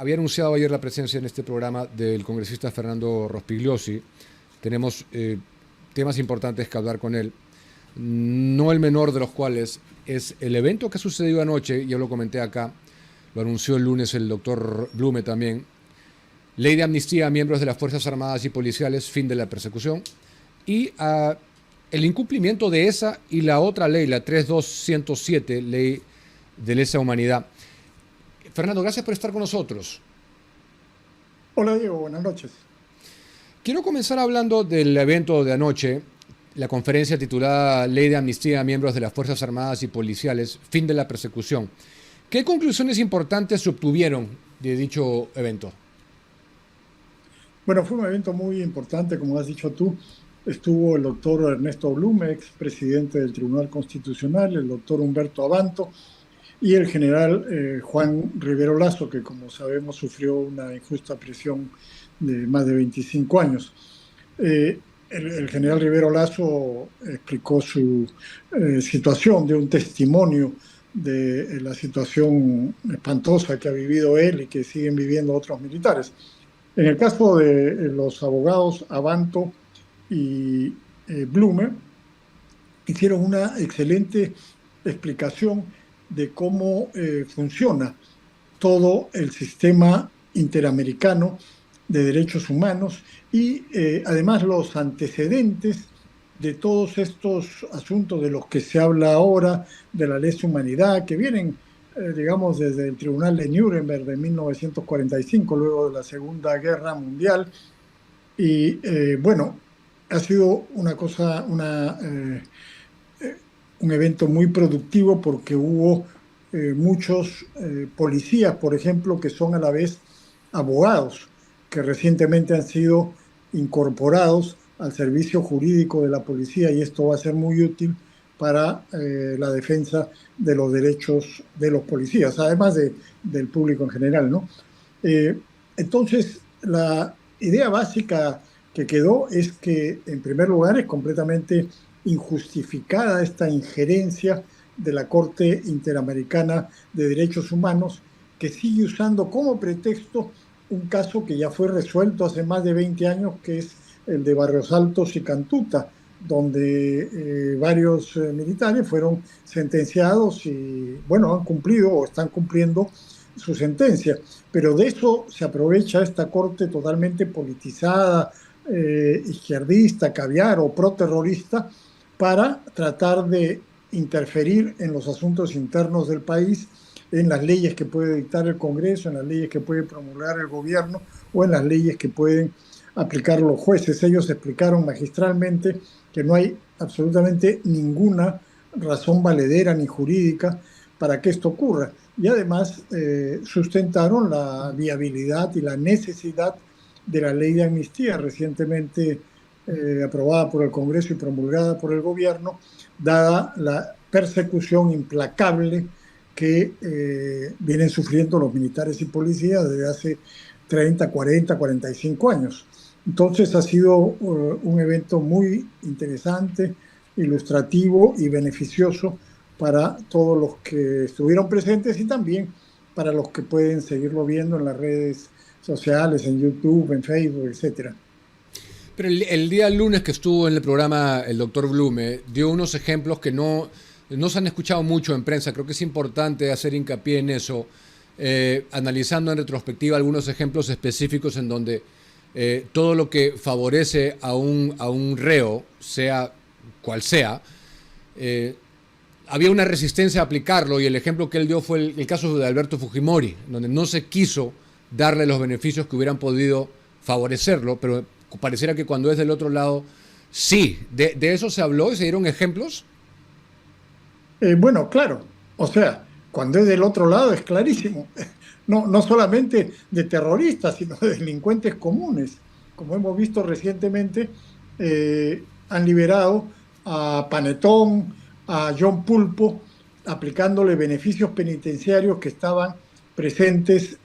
había anunciado ayer la presencia en este programa del congresista Fernando Rospigliosi. Tenemos temas importantes que hablar con él, no el menor de los cuales es el evento que sucedió anoche. Yo lo comenté acá, lo anunció el lunes el doctor Blume también. Ley de amnistía a miembros de las Fuerzas Armadas y Policiales, fin de la persecución, y el incumplimiento de esa y la otra ley, la 32107, ley de lesa humanidad. Fernando, gracias por estar con nosotros. Hola Diego, buenas noches. Quiero comenzar hablando del evento de anoche, la conferencia titulada Ley de amnistía a miembros de las Fuerzas Armadas y Policiales, fin de la persecución. ¿Qué conclusiones importantes se obtuvieron de dicho evento? Bueno, fue un evento muy importante, como has dicho tú. Estuvo el doctor Ernesto Blume, expresidente del Tribunal Constitucional, el doctor Humberto Abanto y el general Juan Rivero Lasso, que como sabemos sufrió una injusta prisión de más de 25 años. El general Rivero Lasso explicó su situación, dio un testimonio de la situación espantosa que ha vivido él y que siguen viviendo otros militares. En el caso de los abogados Abanto y Blume, hicieron una excelente explicación de cómo funciona todo el sistema interamericano de derechos humanos y además los antecedentes de todos estos asuntos de los que se habla ahora, de la lesa humanidad, que vienen, digamos, desde el Tribunal de Nuremberg de 1945, luego de la Segunda Guerra Mundial. Y bueno, ha sido un evento muy productivo porque hubo muchos policías, por ejemplo, que son a la vez abogados, que recientemente han sido incorporados al servicio jurídico de la policía, y esto va a ser muy útil para la defensa de los derechos de los policías, además del público en general, ¿no? Entonces, la idea básica que quedó es que, en primer lugar, es completamente injustificada esta injerencia de la Corte Interamericana de Derechos Humanos, que sigue usando como pretexto un caso que ya fue resuelto hace más de 20 años, que es el de Barrios Altos y Cantuta, donde varios militares fueron sentenciados y, bueno, han cumplido o están cumpliendo su sentencia. Pero de eso se aprovecha esta corte totalmente politizada, izquierdista, caviar o pro-terrorista, para tratar de interferir en los asuntos internos del país, en las leyes que puede dictar el Congreso, en las leyes que puede promulgar el gobierno o en las leyes que pueden aplicar los jueces. Ellos explicaron magistralmente que no hay absolutamente ninguna razón valedera ni jurídica para que esto ocurra. Y además sustentaron la viabilidad y la necesidad de la ley de amnistía recientemente aprobada por el Congreso y promulgada por el gobierno, dada la persecución implacable que vienen sufriendo los militares y policías desde hace 30, 40, 45 años. Entonces ha sido un evento muy interesante, ilustrativo y beneficioso para todos los que estuvieron presentes y también para los que pueden seguirlo viendo en las redes sociales, en YouTube, en Facebook, etcétera. Pero el día lunes que estuvo en el programa el doctor Blume dio unos ejemplos que no se han escuchado mucho en prensa. Creo que es importante hacer hincapié en eso, analizando en retrospectiva algunos ejemplos específicos en donde todo lo que favorece a un reo, sea cual sea, había una resistencia a aplicarlo, y el ejemplo que él dio fue el caso de Alberto Fujimori, donde no se quiso darle los beneficios que hubieran podido favorecerlo, pero pareciera que cuando es del otro lado, sí. ¿De eso se habló y se dieron ejemplos? Bueno, claro, o sea, cuando es del otro lado es clarísimo, no solamente de terroristas, sino de delincuentes comunes. Como hemos visto recientemente, han liberado a Panetón, a John Pulpo, aplicándole beneficios penitenciarios que estaban presentes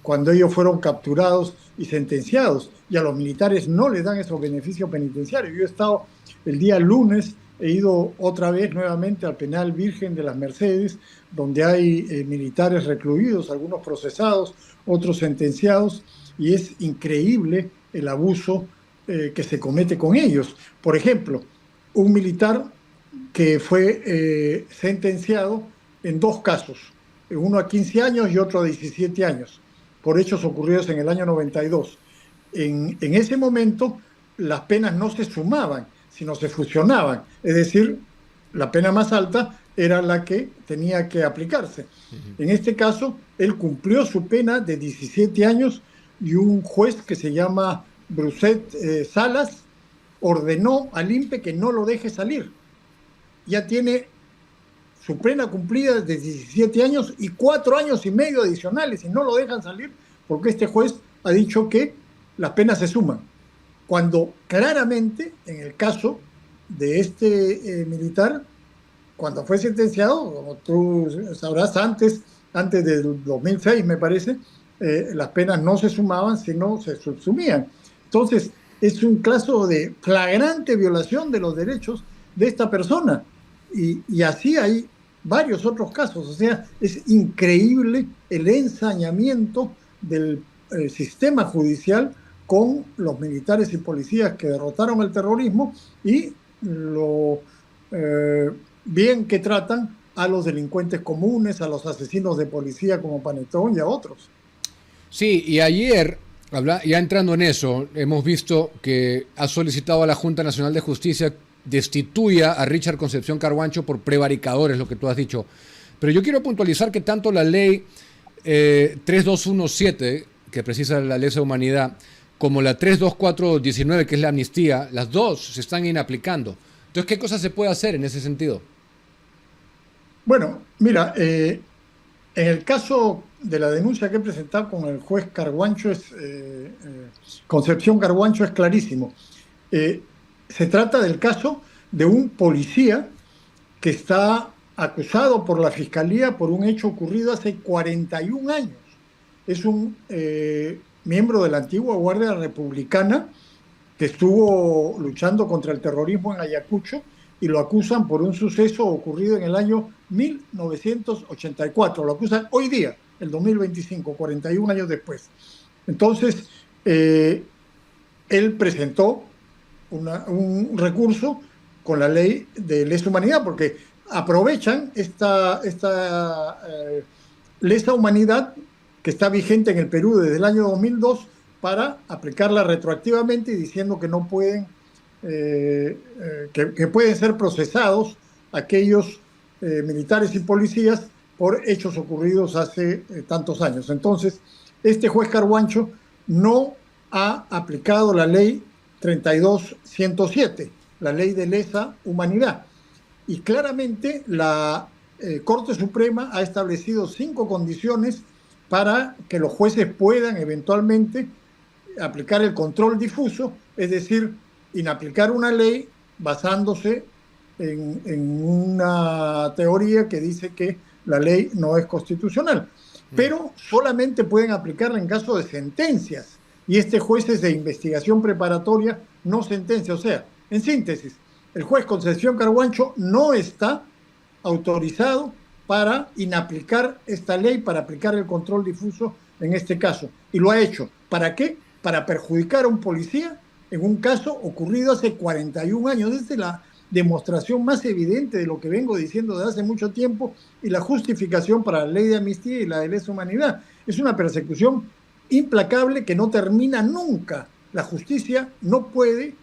cuando ellos fueron capturados y sentenciados, y a los militares no les dan esos beneficios penitenciarios. Yo he estado el día lunes he ido otra vez nuevamente al penal Virgen de las Mercedes, donde hay militares recluidos, algunos procesados, otros sentenciados, y es increíble el abuso que se comete con ellos. Por ejemplo, un militar que fue sentenciado en dos casos, uno a 15 años y otro a 17 años, por hechos ocurridos en el año 92. En ese momento las penas no se sumaban, sino se fusionaban, es decir, la pena más alta era la que tenía que aplicarse. En este caso, él cumplió su pena de 17 años y un juez que se llama Bruset Salas ordenó al INPE que no lo deje salir. Ya tiene su pena cumplida de 17 años y 4 años y medio adicionales y no lo dejan salir porque este juez ha dicho que las penas se suman. Cuando claramente, en el caso de este militar, cuando fue sentenciado, como tú sabrás, antes del 2006 me parece, las penas no se sumaban, sino se subsumían. Entonces, es un caso de flagrante violación de los derechos de esta persona. Y así hay varios otros casos. O sea, es increíble el ensañamiento del sistema judicial con los militares y policías que derrotaron el terrorismo y lo bien que tratan a los delincuentes comunes, a los asesinos de policía como Panetón y a otros. Sí, y ayer, ya entrando en eso, hemos visto que ha solicitado a la Junta Nacional de Justicia destituya a Richard Concepción Carhuancho por prevaricador, es lo que tú has dicho. Pero yo quiero puntualizar que tanto la ley 3217, que precisa la lesa humanidad, como la 32419, que es la amnistía, las dos se están inaplicando. Entonces, ¿qué cosa se puede hacer en ese sentido? Bueno, mira, en el caso de la denuncia que he presentado con el juez Carhuancho, Concepción Carhuancho, es clarísimo. Se trata del caso de un policía que está acusado por la Fiscalía por un hecho ocurrido hace 41 años. Es un miembro de la antigua Guardia Republicana que estuvo luchando contra el terrorismo en Ayacucho y lo acusan por un suceso ocurrido en el año 1984. Lo acusan hoy día, el 2025, 41 años después. Entonces, él presentó un recurso con la ley de lesa humanidad porque aprovechan esta lesa humanidad que está vigente en el Perú desde el año 2002 para aplicarla retroactivamente y diciendo que no pueden, que pueden ser procesados aquellos militares y policías por hechos ocurridos hace tantos años. Entonces, este juez Carhuancho no ha aplicado la ley 32107, la ley de lesa humanidad. Y claramente la Corte Suprema ha establecido 5 condiciones para que los jueces puedan eventualmente aplicar el control difuso, es decir, inaplicar una ley basándose en una teoría que dice que la ley no es constitucional. Pero solamente pueden aplicarla en caso de sentencias. Y este juez es de investigación preparatoria, no sentencia. O sea, en síntesis, el juez Concepción Carhuancho no está autorizado para inaplicar esta ley, para aplicar el control difuso en este caso. Y lo ha hecho. ¿Para qué? Para perjudicar a un policía en un caso ocurrido hace 41 años. Esta es la demostración más evidente de lo que vengo diciendo desde hace mucho tiempo y la justificación para la ley de amnistía y la de lesa humanidad. Es una persecución implacable que no termina nunca. La justicia no puede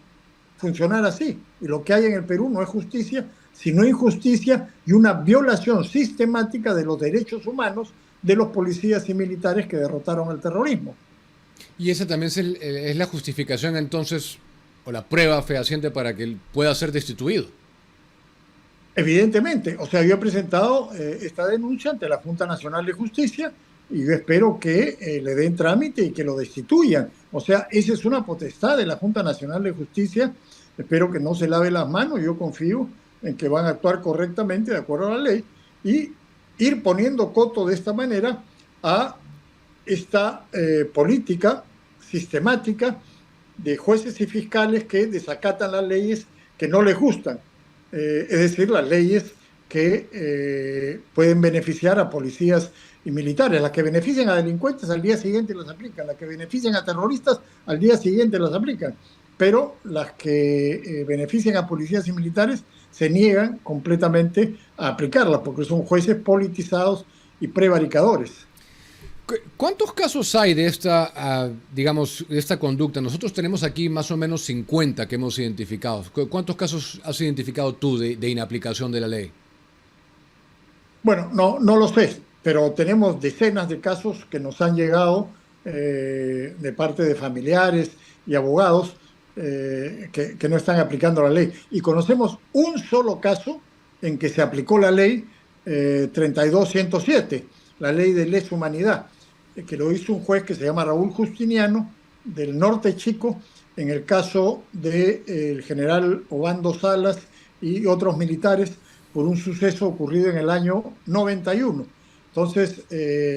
funcionar así. Y lo que hay en el Perú no es justicia, sino injusticia y una violación sistemática de los derechos humanos de los policías y militares que derrotaron el terrorismo. Y esa también es la justificación entonces, o la prueba fehaciente para que él pueda ser destituido. Evidentemente, o sea, yo he presentado esta denuncia ante la Junta Nacional de Justicia y yo espero que le den trámite y que lo destituyan. O sea, esa es una potestad de la Junta Nacional de Justicia. Espero que no se lave las manos, yo confío en que van a actuar correctamente de acuerdo a la ley y ir poniendo coto de esta manera a esta política sistemática de jueces y fiscales que desacatan las leyes que no les gustan. es decir, las leyes que pueden beneficiar a policías y militares. Las que benefician a delincuentes al día siguiente las aplican, las que benefician a terroristas al día siguiente las aplican, pero las que benefician a policías y militares se niegan completamente a aplicarlas porque son jueces politizados y prevaricadores. ¿Cuántos casos hay de esta, digamos, de esta conducta? Nosotros tenemos aquí más o menos 50 que hemos identificado. ¿Cuántos casos has identificado tú de inaplicación de la ley? Bueno, no lo sé, pero tenemos decenas de casos que nos han llegado de parte de familiares y abogados que no están aplicando la ley. Y conocemos un solo caso en que se aplicó la ley 32.107, la ley de lesa humanidad, que lo hizo un juez que se llama Raúl Justiniano, del Norte Chico, en el caso del general Obando Salas y otros militares, por un suceso ocurrido en el año 91. Entonces,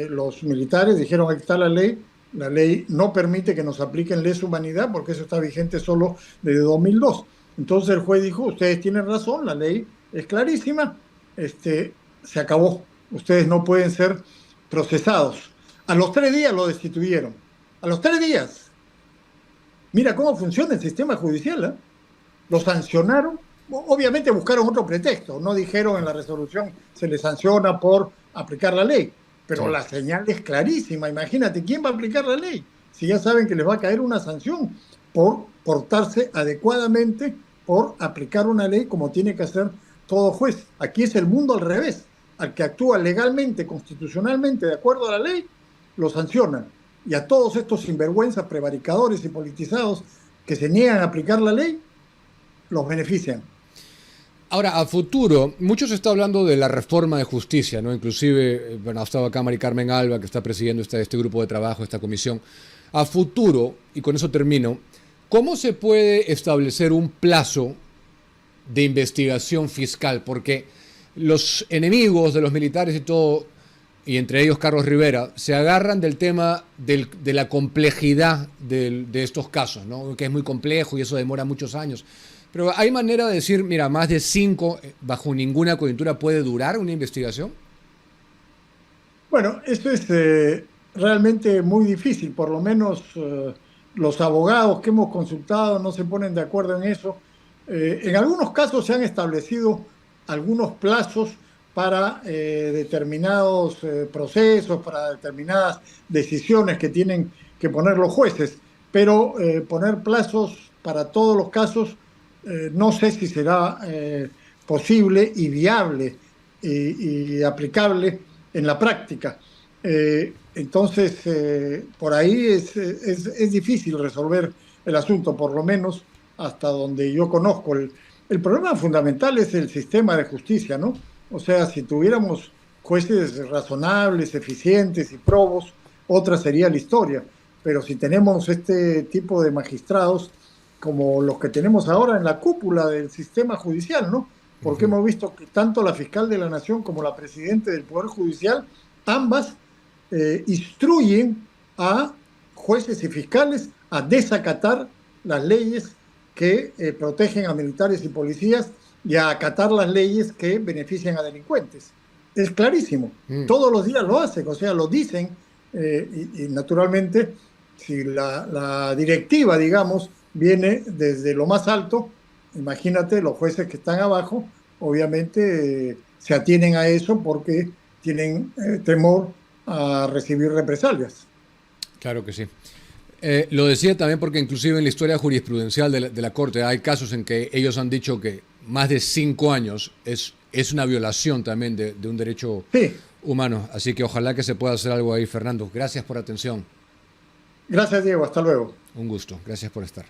los militares dijeron, aquí está la ley no permite que nos apliquen lesa humanidad porque eso está vigente solo desde 2002. Entonces el juez dijo, ustedes tienen razón, la ley es clarísima, se acabó, ustedes no pueden ser procesados. A los 3 días lo destituyeron, a los 3 días. Mira cómo funciona el sistema judicial, ¿eh? Lo sancionaron. Obviamente buscaron otro pretexto, no dijeron en la resolución se les sanciona por aplicar la ley, pero sí, la señal es clarísima. Imagínate, ¿quién va a aplicar la ley? Si ya saben que les va a caer una sanción por portarse adecuadamente, por aplicar una ley como tiene que hacer todo juez. Aquí es el mundo al revés. Al que actúa legalmente, constitucionalmente, de acuerdo a la ley, lo sancionan. Y a todos estos sinvergüenzas, prevaricadores y politizados que se niegan a aplicar la ley, los benefician. Ahora, a futuro, mucho se está hablando de la reforma de justicia, ¿no? Inclusive, bueno, ha estado acá Mari Carmen Alba, que está presidiendo este grupo de trabajo, esta comisión. A futuro, y con eso termino, ¿cómo se puede establecer un plazo de investigación fiscal? Porque los enemigos de los militares y todo, y entre ellos Carlos Rivera, se agarran del tema de la complejidad de estos casos, ¿no? Que es muy complejo y eso demora muchos años. Pero ¿hay manera de decir, mira, más de 5 bajo ninguna coyuntura puede durar una investigación? Bueno, esto es realmente muy difícil, por lo menos los abogados que hemos consultado no se ponen de acuerdo en eso. En algunos casos se han establecido algunos plazos para determinados procesos, para determinadas decisiones que tienen que poner los jueces, pero poner plazos para todos los casos no sé si será posible y viable y aplicable en la práctica. Entonces, por ahí es difícil resolver el asunto, por lo menos hasta donde yo conozco. El problema fundamental es el sistema de justicia, ¿no? O sea, si tuviéramos jueces razonables, eficientes y probos, otra sería la historia. Pero si tenemos este tipo de magistrados como los que tenemos ahora en la cúpula del sistema judicial, ¿no? Porque hemos visto que tanto la fiscal de la Nación como la presidenta del Poder Judicial, ambas instruyen a jueces y fiscales a desacatar las leyes que protegen a militares y policías y a acatar las leyes que benefician a delincuentes. Es clarísimo. Todos los días lo hacen, o sea, lo dicen y naturalmente si la directiva, digamos, viene desde lo más alto, imagínate, los jueces que están abajo, obviamente se atienen a eso porque tienen temor a recibir represalias. Claro que sí. Lo decía también porque inclusive en la historia jurisprudencial de la Corte hay casos en que ellos han dicho que más de 5 años es una violación también de un derecho humano. Así que ojalá que se pueda hacer algo ahí, Fernando. Gracias por la atención. Gracias, Diego. Hasta luego. Un gusto. Gracias por estar.